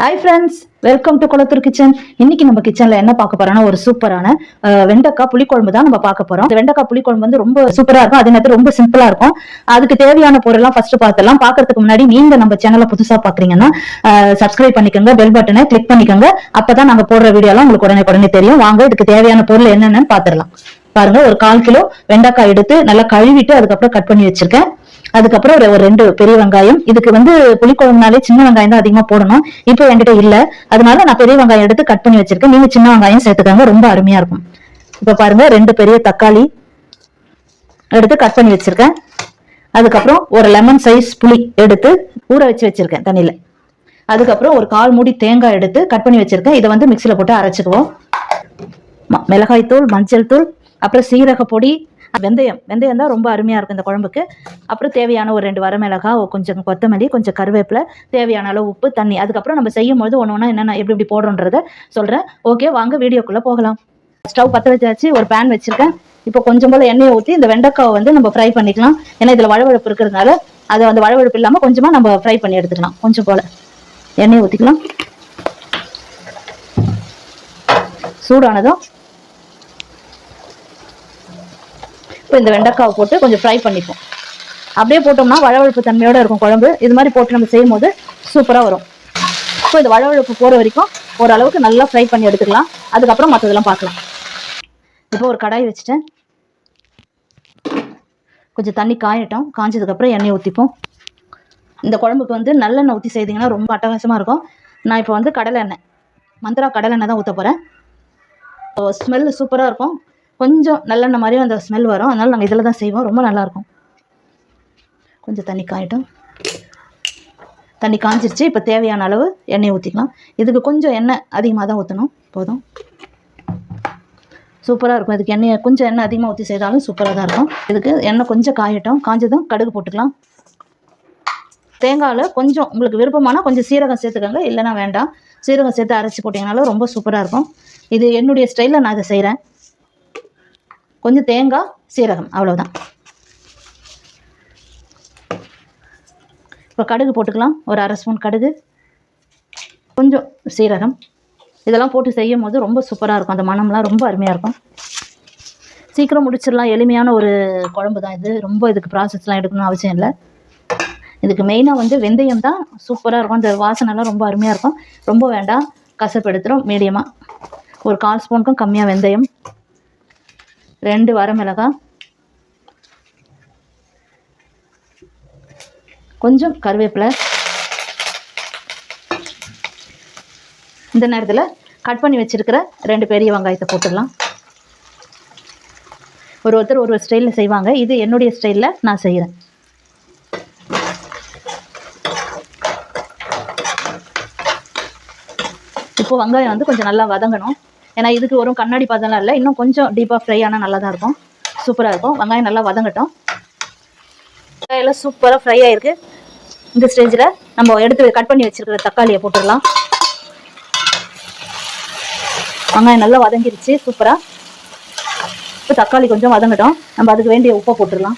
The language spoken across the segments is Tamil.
Hi friends, welcome to Kulathur kitchen. இன்னைக்கு நம்ம கிச்சன்ல என்ன பார்க்க போறோம்னா ஒரு சூப்பரான வெண்டைக்காய் புளிக்குழம்பு தான் நம்ம பார்க்க போறோம். இந்த வெண்டைக்காய் புளிக்குழம்பு வந்து ரொம்ப சூப்பரா இருக்கும், அதே நேரத்தில் ரொம்ப சிம்பிளா இருக்கும். அதுக்கு தேவையான பொருள்லாம் ஃபர்ஸ்ட் பார்த்துலாம். பார்க்கறதுக்கு முன்னாடி நீங்க நம்ம சேனலை புதுசா பாக்குறீங்கன்னா சப்ஸ்கிரைப் பண்ணிக்கோங்க, பெல் பட்டனை கிளிக் பண்ணிக்கோங்க. அப்பதான் நாங்க போடுற வீடியோலாம் உங்களுக்கு உடனே தெரியும். வாங்க இதுக்கு தேவையான பொருள் என்னென்னு பார்த்துடலாம். பாருங்க, ஒரு 1/4 கிலோ வெண்டைக்காய் எடுத்து நல்லா கழுவிட்டு அதுக்கப்புறம் கட் பண்ணி வச்சிருக்கேன். அதுக்கப்புறம் ஒரு 2 பெரிய வெங்காயம். இதுக்கு வந்து புளிக்குழம்புனாலே சின்ன வெங்காயம் தான் அதிகமா போடணும். இப்போ என்கிட்ட இல்ல, அதனால நான் பெரிய வெங்காயம் எடுத்து கட் பண்ணி வச்சிருக்கேன். நீங்க சின்ன வெங்காயம் சேர்த்துக்காங்க, ரொம்ப அருமையா இருக்கும். இப்ப பாருங்க, 2 பெரிய தக்காளி எடுத்து கட் பண்ணி வச்சிருக்கேன். அதுக்கப்புறம் ஒரு லெமன் சைஸ் புளி எடுத்து ஊற வச்சு வச்சிருக்கேன் தண்ணியில. அதுக்கப்புறம் ஒரு 1/4 மூடி தேங்காய் எடுத்து கட் பண்ணி வச்சிருக்கேன். இதை வந்து மிக்சியில போட்டு அரைச்சுக்குவோம். மிளகாய் தூள், மஞ்சள் தூள், அப்புறம் சீரக பொடி, வெந்தயம் தான் ரொம்ப அருமையா இருக்கும் இந்த குழம்புக்கு. அப்புறம் தேவையான ஒரு 2 வரமிளகாய், கொஞ்சம் கொத்தமல்லி, கொஞ்சம் கருவேப்பிலை, தேவையான அளவு உப்பு, தண்ணி. அதுக்கப்புறம் நம்ம செய்யும் போது ஒன்று என்னென்ன எப்படி போடுறோன்றத சொல்றேன். ஓகே, வாங்க வீடியோக்குள்ள போகலாம். ஸ்டவ் பற்ற வச்சாச்சு, ஒரு பேன் வச்சிருக்கேன். இப்போ கொஞ்சம் போல எண்ணெயை ஊற்றி இந்த வெண்டைக்காவை வந்து நம்ம ஃப்ரை பண்ணிக்கலாம். ஏன்னா இதுல வழவழப்பு இருக்கிறதுனால அதை வந்து வழவழப்பு இல்லாம கொஞ்சமா நம்ம ஃப்ரை பண்ணி எடுத்துக்கலாம். கொஞ்சம் போல எண்ணெயை ஊற்றிக்கலாம். சூடானதும் இப்போ இந்த வெண்டைக்காவை போட்டு கொஞ்சம் ஃப்ரை பண்ணிப்போம். அப்படியே போட்டோம்னா வழவழப்பு தன்மையோட இருக்கும் குழம்பு. இது மாதிரி போட்டு நம்ம செய்யும் போது சூப்பராக வரும். இப்போ இந்த வழவழப்பு போகிற வரைக்கும் ஓரளவுக்கு நல்லா ஃப்ரை பண்ணி எடுத்துக்கலாம். அதுக்கப்புறம் மற்றதெல்லாம் பார்க்கலாம். இப்போ ஒரு கடாய் வச்சுட்டேன். கொஞ்சம் தண்ணி காயட்டும். காஞ்சதுக்கப்புறம் எண்ணெய் ஊற்றிப்போம். இந்த குழம்புக்கு வந்து நல்லெண்ணெய் ஊற்றி செய்தீங்கன்னா ரொம்ப அட்டகாசமாக இருக்கும். நான் இப்போ வந்து கடலை எண்ணெய், மந்த்ரா கடலை எண்ணெய் தான் ஊற்ற போகிறேன். ஸ்மெல் சூப்பராக இருக்கும். கொஞ்சம் நல்லெண்ணெய் மாதிரியும் அந்த ஸ்மெல் வரும். அதனால நாங்கள் இதில் தான் செய்வோம். ரொம்ப நல்லாயிருக்கும். கொஞ்சம் தண்ணி காயட்டும். தண்ணி காஞ்சிருச்சு. இப்போ தேவையான அளவு எண்ணெய் ஊற்றிக்கலாம். இதுக்கு கொஞ்சம் எண்ணெய் அதிகமாக தான் ஊற்றணும், போதும். சூப்பராக இருக்கும். இதுக்கு கொஞ்சம் எண்ணெய் அதிகமாக ஊற்றி செய்தாலும் சூப்பராக தான் இருக்கும். இதுக்கு எண்ணெய் கொஞ்சம் காயட்டும். காஞ்சதும் கடுகு போட்டுக்கலாம். தேங்காயில் கொஞ்சம் உங்களுக்கு விருப்பமான கொஞ்சம் சீரகம் சேர்த்துக்கோங்க, இல்லைன்னா வேண்டாம். சீரகம் சேர்த்து அரைச்சி போட்டிங்கனாலும் ரொம்ப சூப்பராக இருக்கும். இது என்னுடைய ஸ்டைலில் நான் இதை செய்கிறேன். கொஞ்சம் தேங்காய், சீரகம், அவ்வளோதான். இப்போ கடுகு போட்டுக்கலாம். ஒரு 1/2 ஸ்பூன் கடுகு, கொஞ்சம் சீரகம். இதெல்லாம் போட்டு செய்யும் போது ரொம்ப சூப்பராக இருக்கும். அந்த மணம்லாம் ரொம்ப அருமையாக இருக்கும். சீக்கிரம் முடிச்சிடலாம். எளிமையான ஒரு குழம்பு தான் இது. ரொம்ப இதுக்கு ப்ராசஸ்லாம் எடுக்கணும்னு அவசியம் இல்லை. இதுக்கு மெயினாக வந்து வெந்தயம் தான் சூப்பராக இருக்கும். அந்த வாசனைலாம் ரொம்ப அருமையாக இருக்கும். ரொம்ப வேண்டாம், கசப்பு எடுத்துரும். மீடியமாக ஒரு 1/4 ஸ்பூனுக்கும் கம்மியாக வெந்தயம், 2 வரமிளகாய், கொஞ்சம் கருவேப்பிலை. இந்த நேரத்தில் கட் பண்ணி வச்சிருக்கிற 2 பெரிய வெங்காயத்தை போட்டுடலாம். ஒருத்தர் ஒரு ஸ்டைலில் செய்வாங்க. இது என்னுடைய ஸ்டைலில் நான் செய்கிறேன். இப்போ வெங்காயம் வந்து கொஞ்சம் நல்லா வதங்கணும். ஏன்னா இதுக்கு ஒரு கண்ணாடி பதம்லாம் இல்லை, இன்னும் கொஞ்சம் டீப்பாக ஃப்ரை ஆனால் நல்லா தான் இருக்கும். சூப்பராக இருக்கும். வெங்காயம் நல்லா வதங்கட்டும். வெங்காயம் சூப்பராக ஃப்ரை ஆகிருக்கு. இந்த ஸ்டேஜில் நம்ம எடுத்து கட் பண்ணி வச்சுருக்கிற தக்காளியை போட்டுடலாம். வெங்காயம் நல்லா வதங்கிருச்சு சூப்பராக. இப்போ தக்காளி கொஞ்சம் வதங்கட்டும். நம்ம அதுக்கு வேண்டிய உப்பை போட்டுடலாம்.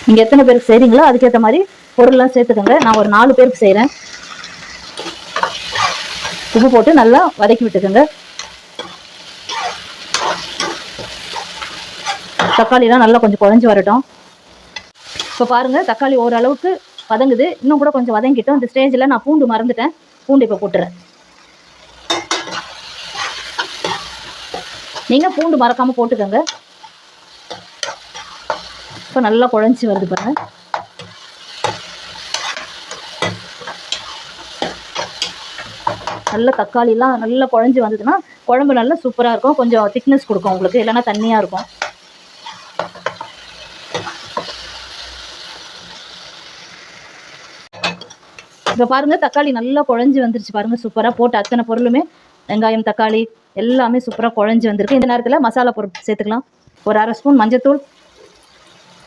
நீங்கள் எத்தனை பேருக்கு செய்கிறீங்களோ அதுக்கேற்ற மாதிரி பொருள்லாம் சேர்த்துக்கோங்க. நான் ஒரு 4 பேருக்கு செய்கிறேன். உப்பு போட்டு நல்லா வதக்கி விட்டுக்கோங்க. தக்காளிலாம் நல்லா கொஞ்சம் குழஞ்சி வரட்டும். இப்போ பாருங்கள், தக்காளி ஓரளவுக்கு வதங்குது. இன்னும் கூட கொஞ்சம் வதங்கிட்டோம். இந்த ஸ்டேஜில் நான் பூண்டு மறந்துட்டேன். பூண்டு இப்போ போட்டுறேன். நீங்கள் பூண்டு மறக்காமல் போட்டுக்கோங்க. இப்போ நல்லா குழஞ்சி வருது பாருங்க. நல்ல தக்காளிலாம் நல்லா குழஞ்சி வந்ததுன்னா குழம்பு நல்லா சூப்பராக இருக்கும். கொஞ்சம் திக்னஸ் கொடுக்கும் உங்களுக்கு, இல்லைன்னா தண்ணியாக இருக்கும். இப்போ பாருங்கள், தக்காளி நல்லா குழஞ்சி வந்துருச்சு பாருங்கள். சூப்பராக போட்டு அத்தனை பொருளுமே, வெங்காயம், தக்காளி எல்லாமே சூப்பராக குழஞ்சி வந்திருக்கு. இந்த நேரத்தில் மசாலா பொருள் சேர்த்துக்கலாம். ஒரு 1/2 ஸ்பூன் மஞ்சள்தூள்,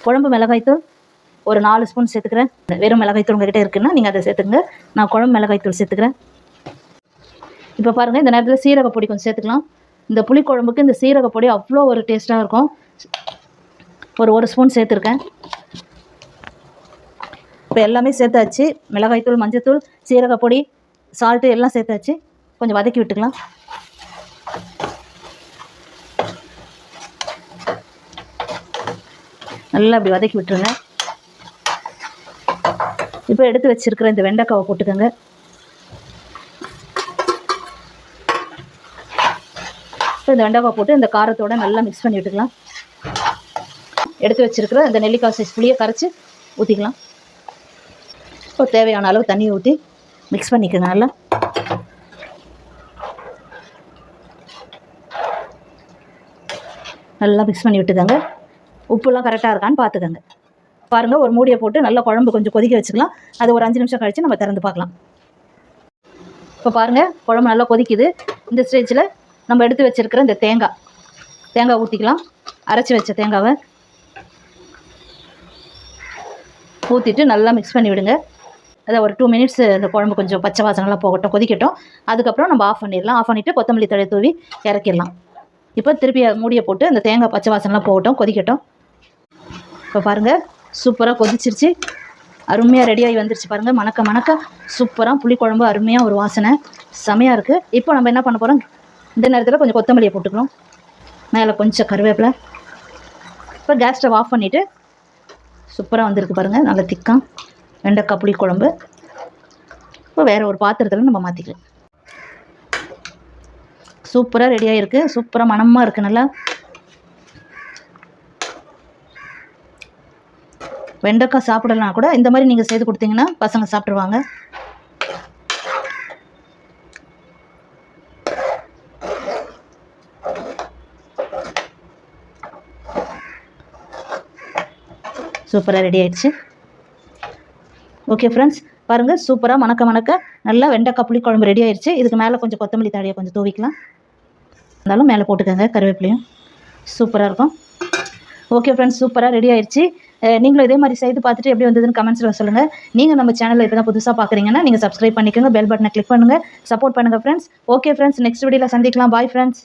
குழம்பு மிளகாய்த்தூள் ஒரு 4 ஸ்பூன் சேர்த்துக்கிறேன். வெறும் மிளகாய்த்தூள் உங்ககிட்ட இருக்குன்னா நீங்கள் அதை சேர்த்துக்கங்க. நான் குழம்பு மிளகாய்த்தூள் சேர்த்துக்கிறேன். இப்போ பாருங்கள், இந்த நேரத்தில் சீரக பொடி கொஞ்சம் சேர்த்துக்கலாம். இந்த புளிக்குழம்புக்கு இந்த சீரக பொடி அவ்வளோ ஒரு டேஸ்ட்டாக இருக்கும். ஒரு 1 ஸ்பூன் சேர்த்துருக்கேன். இப்போ எல்லாமே சேர்த்தாச்சு. மிளகாய்த்தூள், மஞ்சத்தூள், சீரகப்பொடி, சால்ட்டு எல்லாம் சேர்த்தாச்சு. கொஞ்சம் வதக்கி விட்டுக்கலாம். நல்லா அப்படி வதக்கி விட்டுருங்க. இப்போ எடுத்து வச்சிருக்கிற இந்த வெண்டைக்காவை போட்டுக்கோங்க. இப்போ இந்த வெண்டைக்காய் போட்டு இந்த காரத்தோட நல்லா மிக்ஸ் பண்ணி விட்டுக்கலாம். எடுத்து வச்சிருக்கிற இந்த நெல்லிக்காய் சைஸ் புளியை கரைச்சி ஊற்றிக்கலாம். இப்போ தேவையான அளவு தண்ணியை ஊற்றி மிக்ஸ் பண்ணிக்கோங்க. நல்லா மிக்ஸ் பண்ணி விட்டுக்கோங்க. உப்புலாம் கரெக்டாக இருக்கான்னு பார்த்துக்கோங்க. பாருங்கள், ஒரு மூடியை போட்டு நல்லா குழம்பு கொஞ்சம் கொதிக்க வச்சுக்கலாம். அது ஒரு 5 நிமிஷம் கழித்து நம்ம திறந்து பார்க்கலாம். இப்போ பாருங்கள், குழம்பு நல்லா கொதிக்குது. இந்த ஸ்டேஜில் நம்ம எடுத்து வச்சுருக்கிற இந்த தேங்காய் ஊற்றிக்கலாம். அரைச்சி வச்ச தேங்காவை ஊற்றிட்டு நல்லா மிக்ஸ் பண்ணி விடுங்க. அதை ஒரு 2 மினிட்ஸ் இந்த குழம்பு கொஞ்சம் பச்சை வாசனைலாம் போகட்டும், கொதிக்கட்டும். அதுக்கப்புறம் நம்ம ஆஃப் பண்ணிடலாம். ஆஃப் பண்ணிவிட்டு கொத்தமல்லி தழை தூவி இறக்கிடலாம். இப்போ திருப்பி மூடியை போட்டு அந்த தேங்காய் பச்சை வாசனைலாம் போகட்டும், கொதிக்கட்டும். இப்போ பாருங்கள், சூப்பராக கொதிச்சிருச்சு. அருமையாக ரெடியாகி வந்துருச்சு பாருங்கள். மணக்க சூப்பராக புளிக்குழம்பு அருமையாக ஒரு வாசனை செமையாக இருக்குது. இப்போ நம்ம என்ன பண்ண போகிறோம், இந்த நேரத்தில் கொஞ்சம் கொத்தமல்லியை போட்டுக்கிறோம். மேலே கொஞ்சம் கருவேப்பிலை. இப்போ கேஸ் ஸ்டவ் ஆஃப் பண்ணிவிட்டு சூப்பராக வந்திருக்கு பாருங்கள். நல்ல திக்காக வெண்டைக்காய் புளிக்குழம்பு. இப்போ வேறு ஒரு பாத்திரத்தில் நம்ம மாற்றிக்கலாம். சூப்பராக ரெடியாக இருக்குது. சூப்பராக மணமாக இருக்குது. நல்லா வெண்டைக்காய் சாப்பிடலாம் கூட இந்த மாதிரி நீங்கள் செய்து கொடுத்தீங்கன்னா பசங்க சாப்பிட்ருவாங்க. சூப்பராக ரெடி ஆயிடுச்சு. ஓகே ஃப்ரெண்ட்ஸ், பாருங்கள், சூப்பராக மணக்க நல்லா வெண்டைக்காய் புளிக்குழம்பு ரெடி ஆயிடுச்சு. இதுக்கு மேலே கொஞ்சம் கொத்தமல்லி தழையை கொஞ்சம் தூவிக்கலாம். இருந்தாலும் மேலே போட்டுக்கோங்க கருவேப்பிலையும். சூப்பராக இருக்கும். ஓகே ஃப்ரெண்ட்ஸ், சூப்பராக ரெடி ஆயிடுச்சு. நீங்களும் இதே மாதிரி செய்து பார்த்துட்டு எப்படி வந்ததுன்னு கமெண்ட்ஸில் சொல்லுங்கள். நீங்கள் நம்ம சேனலில் இப்போ தான் புதுசாக பார்க்குறீங்கன்னா நீங்கள் சப்ஸ்கிரைப் பண்ணிக்கோங்க. பெல் பட்டனை கிளிக் பண்ணுங்கள். சப்போர்ட் பண்ணுங்கள் ஃப்ரெண்ட்ஸ். ஓகே ஃப்ரெண்ட்ஸ், நெக்ஸ்ட் வீடியோவில் சந்திக்கலாம். Bye friends.